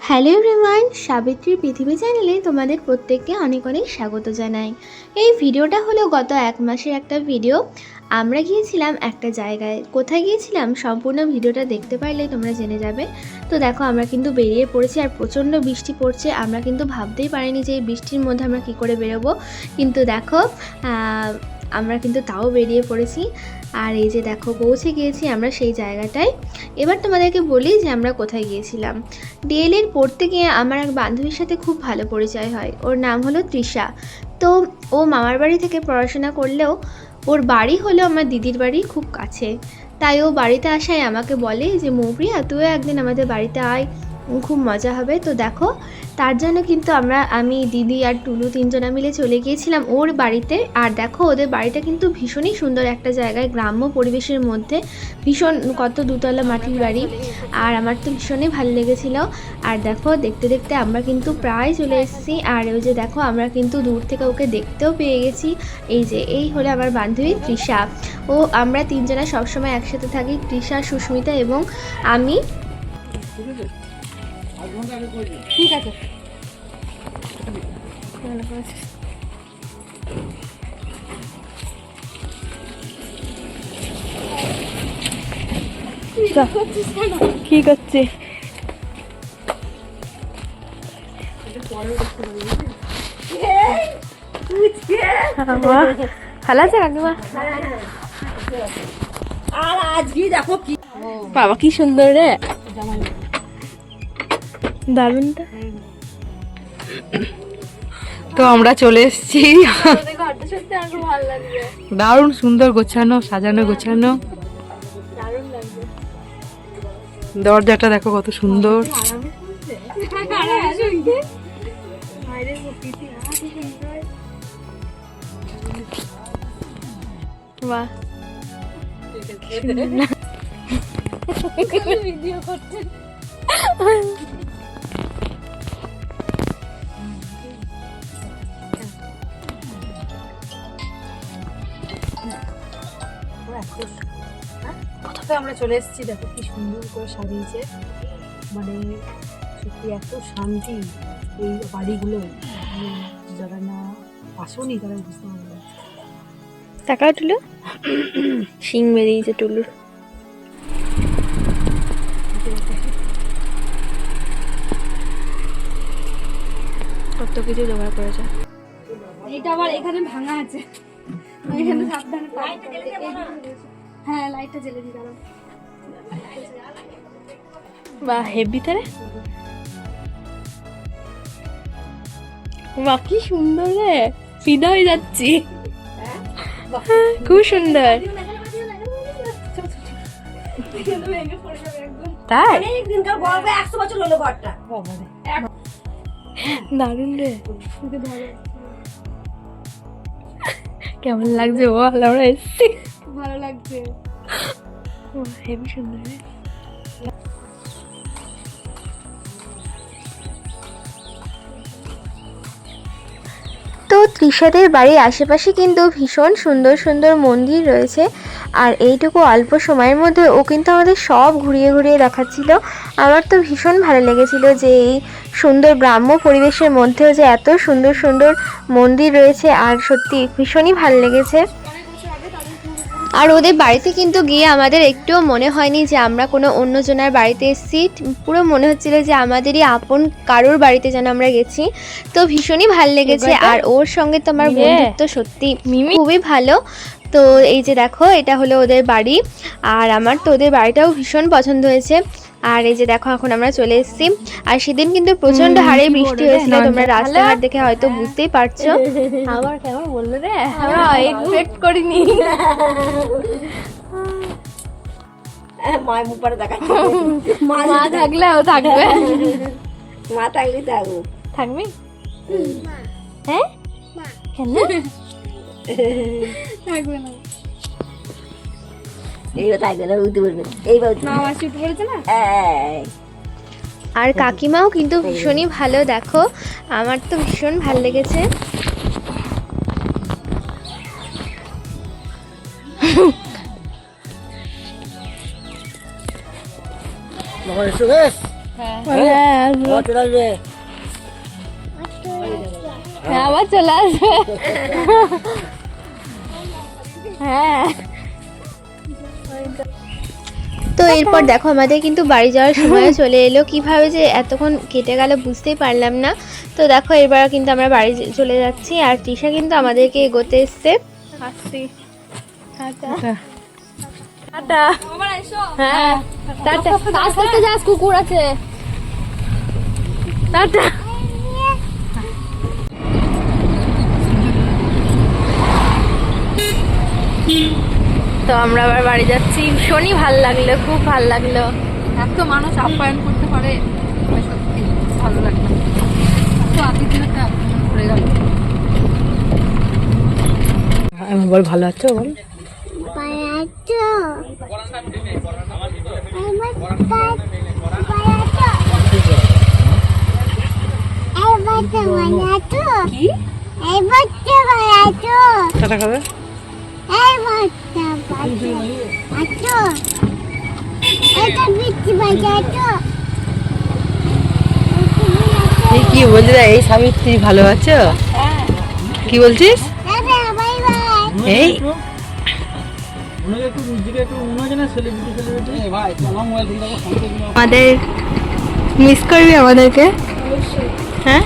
Hello everyone, সাবিত্রীর পৃথিবী চ্যানেলে তোমাদের প্রত্যেককে অনেক অনেক স্বাগত জানাই। এই ভিডিওটা হলো গত এক মাসের একটা ভিডিও। আমরা গিয়েছিলাম একটা জায়গায়। কোথায় গিয়েছিলাম সম্পূর্ণ ভিডিওটা দেখতে পারলেই তোমরা জেনে যাবে। তো দেখো আমরা কিন্তু বেরিয়ে পড়েছি, আর প্রচণ্ড বৃষ্টি পড়ছে। আমরা কিন্তু ভাবতেই পারিনি যে এই বৃষ্টির মধ্যে আমরা কী করে বেরোবো, কিন্তু দেখো আমরা কিন্তু তাও বেরিয়ে পড়েছি। আর এই যে দেখো পৌঁছে গিয়েছি আমরা সেই জায়গাটায়। এবার তোমাদেরকে বলি যে আমরা কোথায় গিয়েছিলাম। ডিএলএড পড়তে গিয়ে আমার এক বান্ধবীর সাথে খুব ভালো পরিচয় হয়। ওর নাম হলো তৃষা। তো ও মামার বাড়ি থেকে পড়াশোনা করলেও ওর বাড়ি হলো আমার দিদির বাড়ি খুব কাছে। তাই ও বাড়িতে আসায় আমাকে বলে যে মৌপ্রিয়া, তুইও একদিন আমাদের বাড়িতে আয়, খুব মজা হবে। তো দেখো তার জন্য কিন্তু আমি দিদি আর টুলু তিনজনা মিলে চলে গিয়েছিলাম ওর বাড়িতে। আর দেখো ওদের বাড়িটা কিন্তু ভীষণই সুন্দর একটা জায়গায়, গ্রাম্য পরিবেশের মধ্যে, ভীষণ কত দুতলা মাটির বাড়ি। আর আমার তো ভীষণই ভালো লেগেছিল। আর দেখো দেখতে দেখতে আমরা কিন্তু প্রায় চলে এসেছি। আর ওই যে দেখো আমরা কিন্তু দূর থেকে ওকে দেখতেও পেয়ে গেছি। এই হলো আমার বান্ধবী তৃষা। আমরা তিনজনা সবসময় একসাথে থাকি, তৃষা, সুস্মিতা এবং আমি। ঠিক আছে, কি করছে? ভালো আছে কাকিমা? আর আজকে দেখো কি বাবা কি সুন্দর রে, দারুনটা। তো আমরা চলে এসেছি। দারুণ সুন্দর গোছানো, সাজানো গোছানো। দরজাটা দেখো কত সুন্দর। বাহ, ভিডিও করতে। প্রথমে আমরা চলে এসেছি, দেখো কি সুন্দর করে সাজিয়েছে, মানে সত্যি এত শান্তি এই বাড়িগুলো। যারা না আসেনি তারা বুঝতে পারবে। টাকা টুলু শিং বেরিয়েছে টুলুর। কত কিছু জোগাড় করেছে। এইটা আবার এখানে ভাঙা আছে, এখানে সাবধানে। হ্যাঁ, লাইটটা জ্বেলে দিই দাঁড়াও। বাহ, হেভি তারে। বাহ কি সুন্দর রে, ফিদা হয়ে যাচ্ছি। খুব সুন্দর। তাই অনেকদিনকার গল্প, 100 বছর হলো ঘরটা। দারুণ রে, কেমন লাগছে বল? আমরা এসছি, ভালো লাগছে। হেভি সুন্দর রে। তো তৃষাদের বাড়ির আশেপাশে কিন্তু ভীষণ সুন্দর সুন্দর মন্দির রয়েছে। আর এইটুকু অল্প সময়ের মধ্যে ও কিন্তু আমাদের সব ঘুরিয়ে ঘুরিয়ে দেখাচ্ছিল। আমার তো ভীষণ ভালো লেগেছিল যে এই সুন্দর গ্রাম্য পরিবেশের মধ্যেও যে এত সুন্দর সুন্দর মন্দির রয়েছে। আর সত্যি ভীষণই ভালো লেগেছে। আর ওদের বাড়িতে কিন্তু গিয়ে আমাদের একটুও মনে হয়নি যে আমরা কোনো অন্যজনের বাড়িতে এসেছি। পুরো মনে হচ্ছিল যে আমাদেরই আপন কারোর বাড়িতে যেন আমরা গেছি। তো ভীষণই ভালো লেগেছে। আর ওর সঙ্গে তো আমার বন্ধুত্ব সত্যি খুবই ভালো। তো এই যে দেখো এটা হলো ওদের বাড়ি। আর আমার তো ওদের বাড়িটাও ভীষণ পছন্দ হয়েছে। আর এই যে দেখো এখন আমরা চলে এসেছি। আর সেদিন কিন্তু প্রচন্ড হারে বৃষ্টি হয়েছিল, তোমরা রাস্তাঘাট দেখে হয়তো বুঝতেই পারছো। আবার কেমন বললো রে, আমরা এক্সপেক্ট করিনি। মায়ের মুখ পরে দেখাচ্ছে। মা থাকলেও থাকবে, মা থাকলে থাকবো। থাকবি? হ্যাঁ, কেন থাকবে না? এইবার থাকবে না, উঠতে পারবে এইবার না, আমার শুট করেছে না। আর কাকিমাও কিন্তু ভীষণই ভালো। দেখো আমার তো ভীষণ ভালো লেগেছে। বাবা এসো বেশ। হ্যাঁ আবার চলে আসবে। হ্যাঁ তো এরপর দেখো আমাদের কিন্তু বাড়ি যাওয়ার সময় চলে এলো, কিভাবে যে এতক্ষণ কেটে গেল বুঝতেই পারলাম না। তো দেখো এবার কিন্তু আমরা বাড়ি চলে যাচ্ছি, আর তৃষা কিন্তু আমাদেরকে এগোতে এসছে। আসছি, টাটা টাটা। হ্যাঁ টাটা, কাজ করতে যাস, কুকুর আছে, টাটা। তো আমরা আবার বাড়ি যাচ্ছি, ভীষণই ভাল লাগলো, খুব ভাল লাগলো। এত মানুষ আপ্যায়ন করতে পারে, সত্যি ভালো লাগলো। তো আতিথ্যতা পড়ে গেল। আমি বল ভালো আছো বল। কি টাটা খাবে? এই কি বলছিস? এই সাবিত্রী ভালো আছো? কি বলছিস? এই আমাদের মিস করবি আমাদেরকে? হ্যাঁ,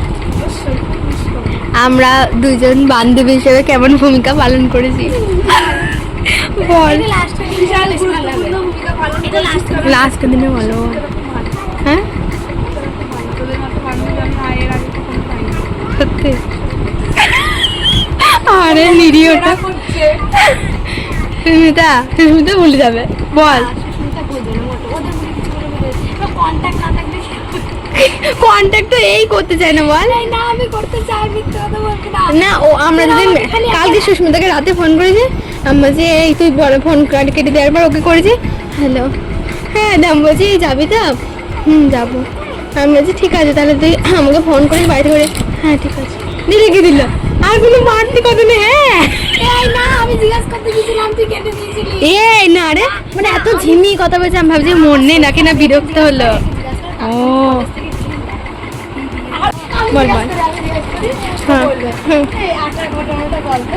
আমরা দুজন বান্ধবী হিসেবে কেমন ভূমিকা পালন করেছি বল। লাস্ট দিনে বলো। হ্যাঁ সত্যি, আরে নিরীহটা সুস্মিতা, সুস্মিতা ভুলে যাবে বল। কন্ট্যাক্ট তো এই করতে চাই না বল। না আমি করতে চাই, মিথ্যে কথা বলতে না। না ও আমরা যদি কালকে সুস্মিতাকে রাতে ফোন করেছি, আমরা যে এই তুই বড় ফোন কেটে দেওয়ার পর ওকে করেছি হ্যালো, হ্যাঁ দাম বলছি যাবি তো? যাবো। আমি বলছি ঠিক আছে তাহলে তুই আমাকে ফোন করিস বাড়িতে করে, হ্যাঁ ঠিক আছে, দিয়ে রেখে দিল। আর কোনো বাড়তি কথা নেই। হ্যাঁ এই না আমি জিজ্ঞাসা করতে গেছিলাম, তুই কেটে দিয়েছিলি। এই না রে, মানে এত ঝিমি কথা বলছে, আমি ভাবছি মন নেই নাকি, না বিরক্ত হলো। ও বল বল। হ্যাঁ এই আটার ঘটনাটা গল্প।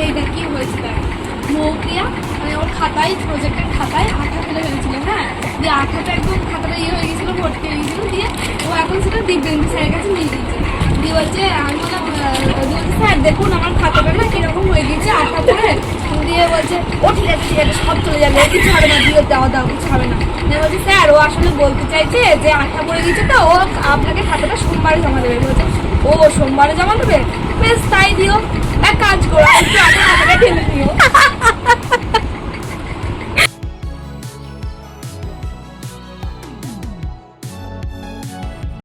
এইটা কি হয়েছিল, মৌপিয়া মানে ওর খাতায়, প্রজেক্টের খাতায় আঠা ফেলে ফেলেছিল। হ্যাঁ, দিয়ে আঠাটা একদম খাতাটা ইয়ে হয়ে গেছিলো, ভর্তি হয়ে গেছিলো। দিয়ে ও এখন সেটা দিব্যেন্দু স্যারের কাছে নিয়ে দিয়েছে। দিয়ে বলছে, আমি বললাম স্যার দেখুন আমার খাতাটা না কিরকম হয়ে গেছে আঠা পরে। দিয়ে বলছে ও ঠিক আছে সব চলে যাবে, কিছু হবে না, দিয়ে দাও দাও, কিছু হবে না। দিয়ে বলছে স্যার ও আসলে বলতে চাইছে যে আঠা পড়ে গেছে, তো ও আপনাকে খাতাটা সোমবারে জমা দেবে। বলছে ও সোমবারে জমা দেবে, বেশ তাই দিও। এক কাজ করো, একটু আগে খাতাটা ঠেলে